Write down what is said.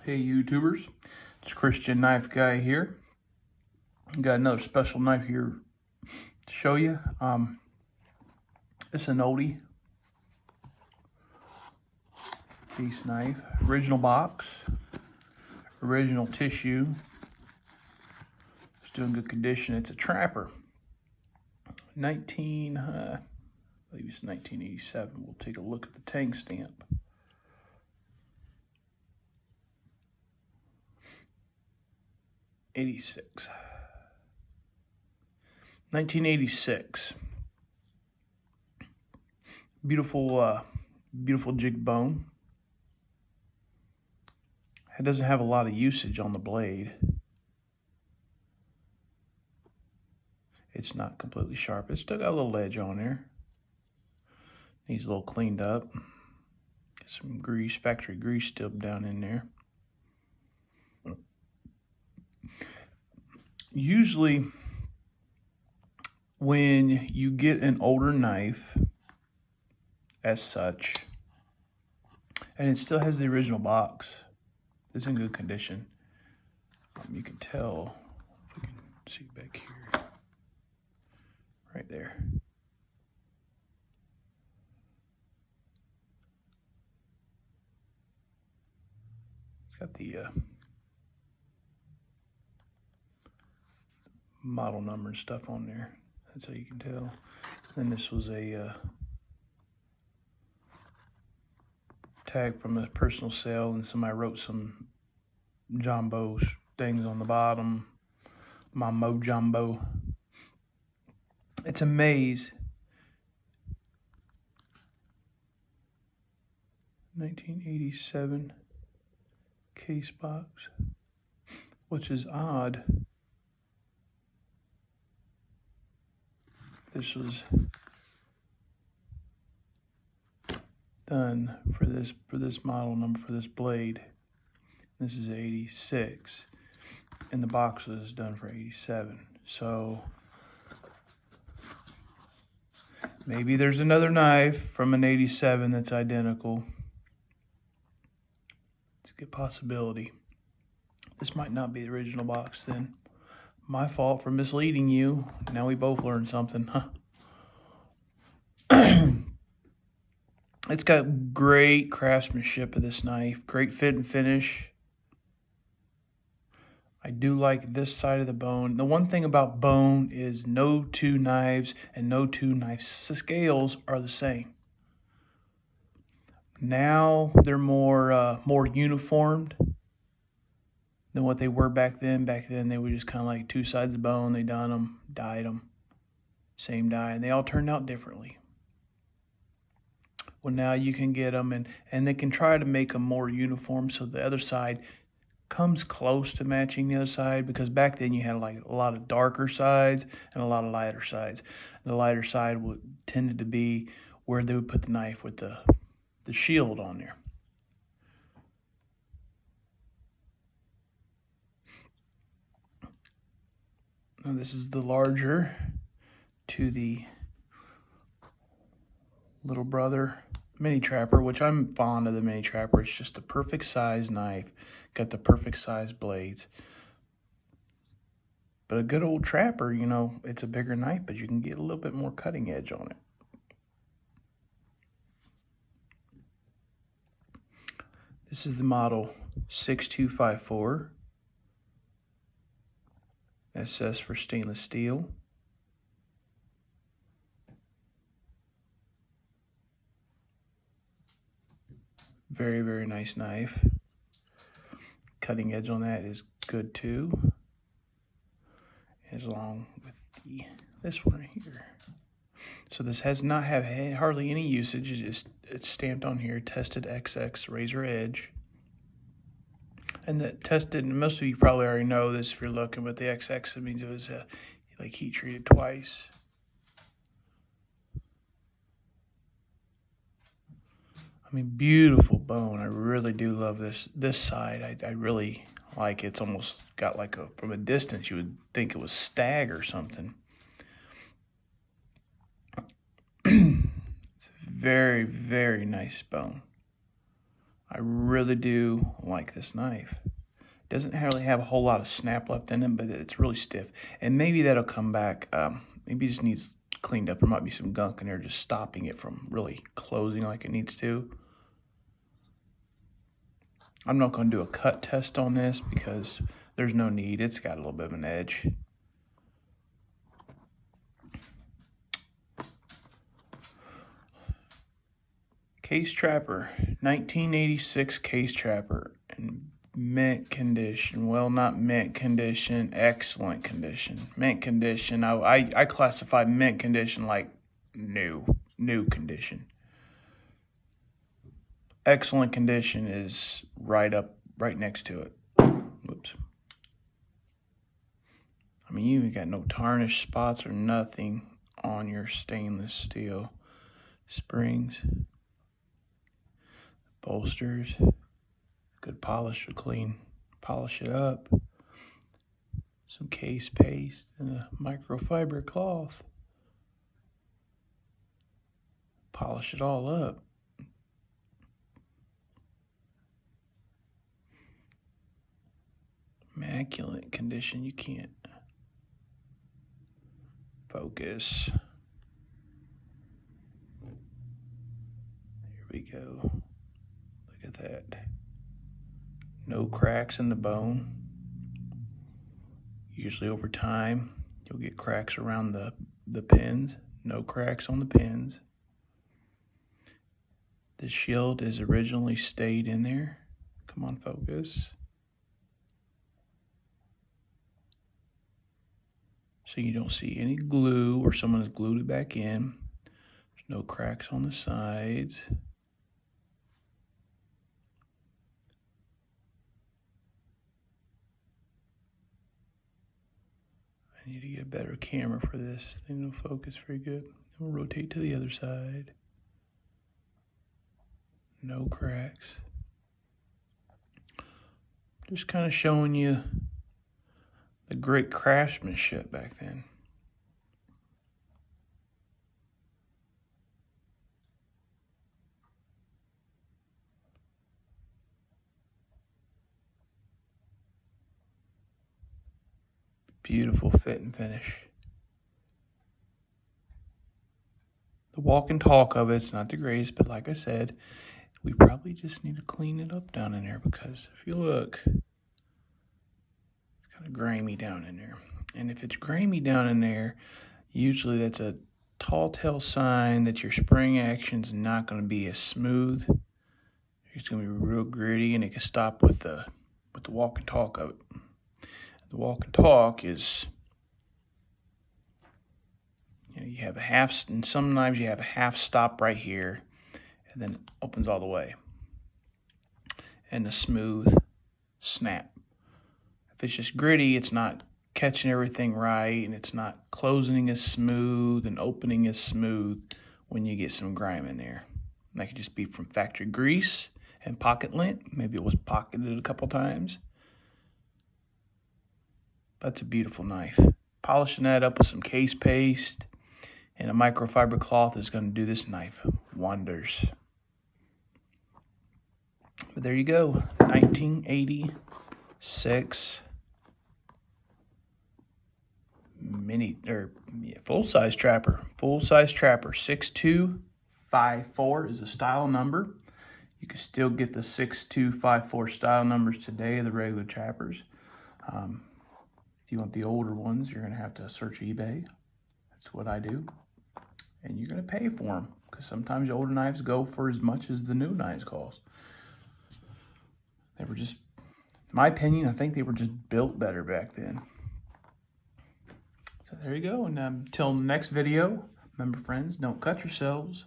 Hey YouTubers, it's Christian Knife Guy here. Got another special knife here to show you. It's an oldie piece knife. Original box, original tissue. Still in good condition. It's a Trapper. I believe it's 1987. We'll take a look at the tank stamp. '86. 1986. Beautiful jigged bone. It doesn't have a lot of usage on the blade. It's not completely sharp. It's still got a little edge on there. Needs a little cleaned up. Get some grease, factory grease still down in there. Usually, when you get an older knife, as such, and it still has the original box, it's in good condition. You can tell, if we can see back here, right there. It's got the model number and stuff on there. That's how you can tell. Then this was a tag from a personal sale, and somebody wrote some Jumbo things on the bottom. My Mo Jumbo. It's a Maze. 1987 case box, which is odd. This was done for this model number, for this blade. This is 86, and the box was done for 87. So maybe there's another knife from an 87 that's identical. It's a good possibility. This might not be the original box then. My fault for misleading you. Now we both learned something, huh? It's got great craftsmanship of this knife. Great fit and finish. I do like this side of the bone. The one thing about bone is no two knives and no two knife scales are the same. Now they're more uniformed than what they were back then. Back then they were just kind of like two sides of bone. They done them, dyed them, same dye, and they all turned out differently. Well, now you can get them, and they can try to make them more uniform so the other side comes close to matching the other side, because back then you had like a lot of darker sides and a lot of lighter sides. The lighter side tended to be where they would put the knife with the shield on there. Now this is the larger to the little brother Mini Trapper, which I'm fond of the Mini Trapper. It's just the perfect size knife. Got the perfect size blades. But a good old Trapper, you know, it's a bigger knife, but you can get a little bit more cutting edge on it. This is the model 6254. SS for stainless steel. Very, very nice knife. Cutting edge on that is good too. As long with this one right here. So this has not had hardly any usage. It's stamped on here, tested XX razor edge. And that tested, and most of you probably already know this if you're looking, but the XX, it means it was like heat treated twice. I mean, beautiful bone. I really do love this side. I really like it. It's almost got like from a distance, you would think it was stag or something. It's a very, very nice bone. I really do like this knife. It doesn't really have a whole lot of snap left in it, but it's really stiff. And maybe that'll come back. Maybe it just needs cleaned up. There might be some gunk in there just stopping it from really closing like it needs to. I'm not going to do a cut test on this because there's no need. It's got a little bit of an edge. Case Trapper, 1986 Case Trapper, in mint condition. Well, not mint condition, excellent condition. Mint condition, I classify mint condition like new condition. Excellent condition is right next to it. Whoops. I mean, you even got no tarnish spots or nothing on your stainless steel springs. Bolsters, good polish or clean, polish it up. Some case paste and a microfiber cloth. Polish it all up. Immaculate condition, you can't focus. Here we go. Look at that. No cracks in the bone. Usually over time, you'll get cracks around the pins. No cracks on the pins. The shield is originally stayed in there. Come on, focus. So you don't see any glue or someone has glued it back in. There's no cracks on the sides. I need to get a better camera for this. They don't focus very good. We'll rotate to the other side. No cracks. Just kind of showing you the great craftsmanship back then. Beautiful fit and finish. The walk and talk of it's not the greatest, but like I said, we probably just need to clean it up down in there because if you look, it's kind of grimy down in there. And if it's grimy down in there, usually that's a tall tale sign that your spring action's not going to be as smooth. It's going to be real gritty, and it can stop with the walk and talk of it. The walk and talk is, you have a half, and sometimes you have a half stop right here, and then it opens all the way. And the smooth snap. If it's just gritty, it's not catching everything right, and it's not closing as smooth and opening as smooth when you get some grime in there. And that could just be from factory grease and pocket lint. Maybe it was pocketed a couple times. That's a beautiful knife. Polishing that up with some case paste and a microfiber cloth is going to do this knife wonders. But there you go, 1986 full-size trapper. Full-size trapper, 6254 is the style number. You can still get the 6254 style numbers today, the regular trappers. If you want the older ones, you're going to have to search eBay. That's what I do. And you're going to pay for them because sometimes the older knives go for as much as the new knives cost. They were just, in my opinion, I think they were just built better back then. So there you go. And until the next video, remember, friends, don't cut yourselves.